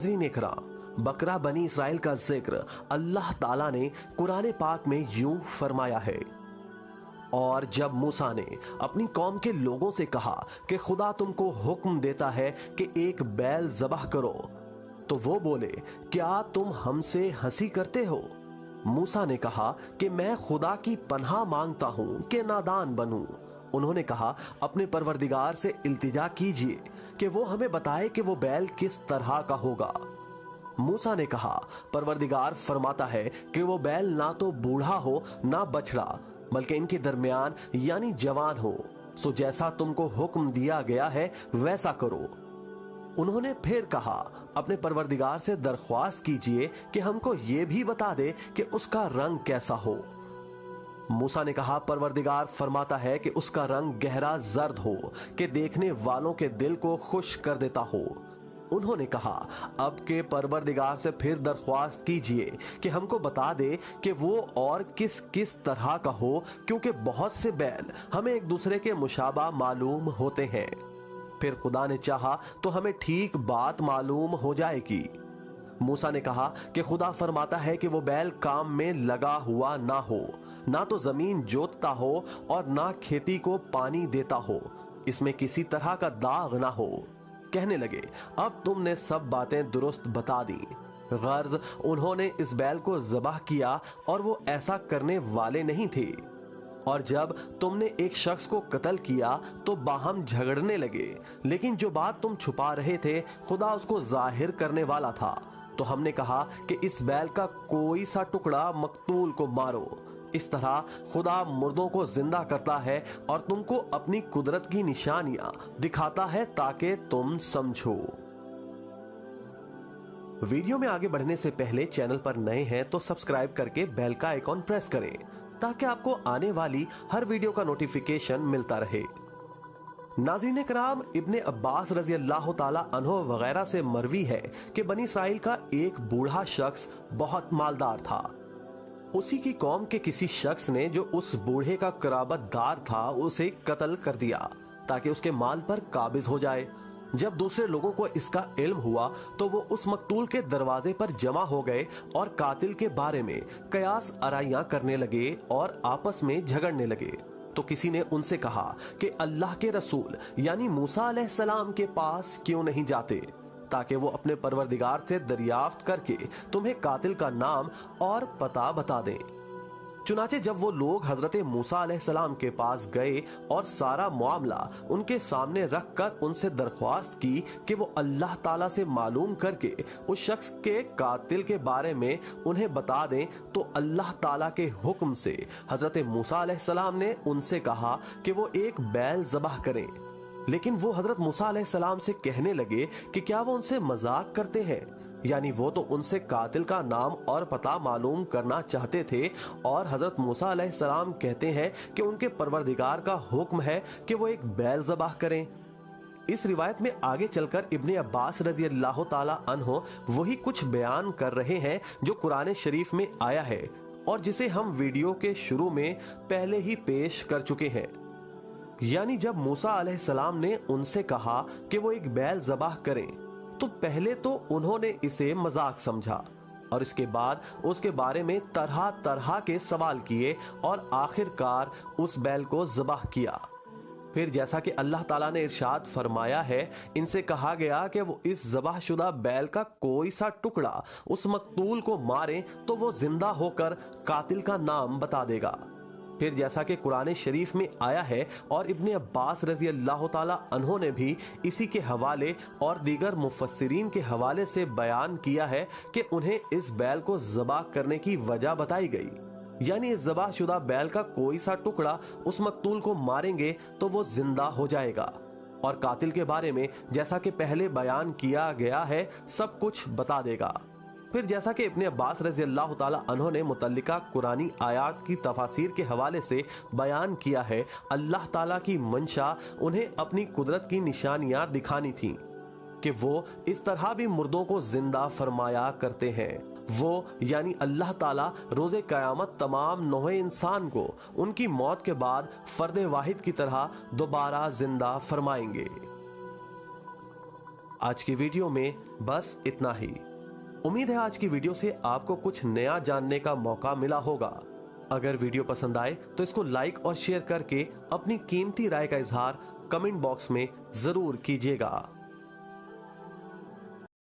नाज़रीन इकराम, बकरा बनी इसराइल का जिक्र अल्लाह ताला ने कुरान पाक में यूं फरमाया है। और जब मूसा ने अपनी कौम के लोगों से कहा कि खुदा तुमको हुक्म देता है कि एक बैल ज़बह करो, तो वो बोले, क्या तुम हमसे हंसी करते हो? मूसा ने कहा कि मैं खुदा की पनाह मांगता हूं कि नादान बनूं। उन्होंने कहा, अपने परवरदिगार से इल्तिजा कीजिए कि वो हमें बताए कि वो बैल किस तरह का होगा। मूसा ने कहा, परवरदिगार फरमाता है कि वो बैल ना तो बूढ़ा हो ना बछड़ा, बल्कि इनके दरमियान यानी जवान हो। सो जैसा तुमको हुक्म दिया गया है वैसा करो। उन्होंने फिर कहा, अपने परवरदिगार से दरख्वास्त कीजिए कि हमको ये भी बता दे कि उसका रंग कैसा हो। मूसा ने कहा, परवरदिगार फरमाता है कि उसका रंग गहरा जर्द हो कि देखने वालों के दिल को खुश कर देता हो। उन्होंने कहा, अब के परवरदिगार से फिर दरख्वास्त कीजिए कि हमको बता दे कि वो और किस किस तरह का हो, क्योंकि बहुत से बैल हमें एक दूसरे के मुशाबा मालूम होते हैं। फिर खुदा ने चाहा तो हमें ठीक बात मालूम हो जाएगी। मूसा ने कहा कि खुदा फरमाता है कि वो बैल काम में लगा हुआ ना हो, ना तो जमीन जोतता हो और ना खेती को पानी देता हो, इसमें किसी तरह का दाग ना हो। कहने लगे, अब तुमने सब बातें दुरुस्त बता दी। गर्ज उन्होंने इस बैल को ज़बह किया और वो ऐसा करने वाले नहीं थे। और जब तुमने एक शख्स को कत्ल किया तो बाहम झगड़ने लगे, लेकिन जो बात तुम छुपा रहे थे खुदा उसको जाहिर करने वाला था। तो हमने कहा कि इस बैल का कोई सा टुकड़ा मकतूल को मारो। इस तरह खुदा मुर्दों को जिंदा करता है और तुमको अपनी कुदरत की निशानियां दिखाता है ताकि तुम समझो। वीडियो में आगे बढ़ने से पहले चैनल पर नए हैं तो सब्सक्राइब करके बेल का आइकॉन प्रेस करें ताकि आपको आने वाली हर वीडियो का नोटिफिकेशन मिलता रहे। नाज़रीन कराम, इब्ने अब्बास रजी अल्लाह ताला अन्हो वगैरह से मरवी है कि बनी इसराइल का एक बूढ़ा शख्स बहुत मालदार था। उसी की कौम के किसी शख्स ने, जो उस बूढ़े का कराबतदार था, उसे कत्ल कर दिया ताकि उसके माल पर काबिज हो जाए। जब दूसरे लोगों को इसका इल्म हुआ तो वो उस मकतूल के दरवाजे पर जमा हो गए और कातिल के बारे में कयास आराइयां करने लगे और आपस में झगड़ने लगे। तो किसी ने उनसे कहा कि अल्लाह के रसूल यानी मूसा अलैहिस्सलाम के पास क्यों नहीं जाते ताकि वो अपने परवरदिगार से दरियाफ्त करके तुम्हें कातिल का नाम और पता बता दें। चुनाचे जब वो लोग हजरत मूसा अलैहिस्सलाम के पास गए और सारा मामला उनके सामने रख कर उनसे दरख्वास्त की कि वो अल्लाह ताला से मालूम करके उस शख्स के कातिल के बारे में उन्हें बता दें, तो अल्लाह ताला के हुक्म से हजरत मूसा अलैहिस्सलाम ने उनसे कहा कि वो एक बैल ज़बह करें। लेकिन वो हजरत मूसा अलैहिस्सलाम से कहने लगे कि क्या वो उनसे मजाक करते हैं, यानी वो तो उनसे कातिल का नाम और पता मालूम करना चाहते थे। और हजरत मूसा अलैहिस्सलाम कहते हैं कि उनके परवरदिगार का हुक्म है कि वो एक बैल ज़बह करें। इस रिवायत में आगे चलकर इब्ने अब्बास रजी अल्लाह ताला अन्हो वही कुछ बयान कर रहे हैं जो कुरान शरीफ में आया है और जिसे हम वीडियो के शुरू में पहले ही पेश कर चुके हैं। यानी जब मूसा अलैहिस्सलाम ने उनसे कहा कि वो एक बैल ज़बह करें, तो पहले तो उन्होंने इसे मजाक समझा और इसके बाद उसके बारे में तरह तरह के सवाल किए और आखिरकार उस बैल को ज़बह किया। फिर जैसा कि अल्लाह ताला ने इरशाद फरमाया है, इनसे कहा गया कि वो इस ज़बहशुदा बैल का कोई सा टुकड़ा उस मकतूल को मारे तो वो जिंदा होकर कातिल का नाम बता देगा। फिर जैसा कि कुरान शरीफ में आया है और इब्ने अब्बास रजी अल्लाह ताला अन्हो ने भी इसी के हवाले और दीगर मुफस्सिरीन के हवाले से बयान किया है कि उन्हें इस बैल को ज़बह करने की वजह बताई गई। यानी इस ज़बहशुदा बैल का कोई सा टुकड़ा उस मकतूल को मारेंगे तो वो जिंदा हो जाएगा और कातिल के बारे में जैसा कि पहले बयान किया गया है सब कुछ बता देगा। फिर जैसा कि इब्ने अब्बास रज़ी अल्लाह ताला अन्हो ने मुतल्लिका कुरानी आयात की तफासीर के हवाले से बयान किया है, अल्लाह ताला की मंशा उन्हें अपनी कुदरत की निशानियां दिखानी थी कि वो इस तरह भी मुर्दों को जिंदा फरमाया करते हैं। वो यानी अल्लाह ताला रोज़े क़यामत तमाम नौहे इंसान को उनकी मौत के बाद फर्द वाहिद की तरह दोबारा जिंदा फरमाएंगे। आज की वीडियो में बस इतना ही। उम्मीद है आज की वीडियो से आपको कुछ नया जानने का मौका मिला होगा। अगर वीडियो पसंद आए तो इसको लाइक और शेयर करके अपनी कीमती राय का इजहार कमेंट बॉक्स में जरूर कीजिएगा।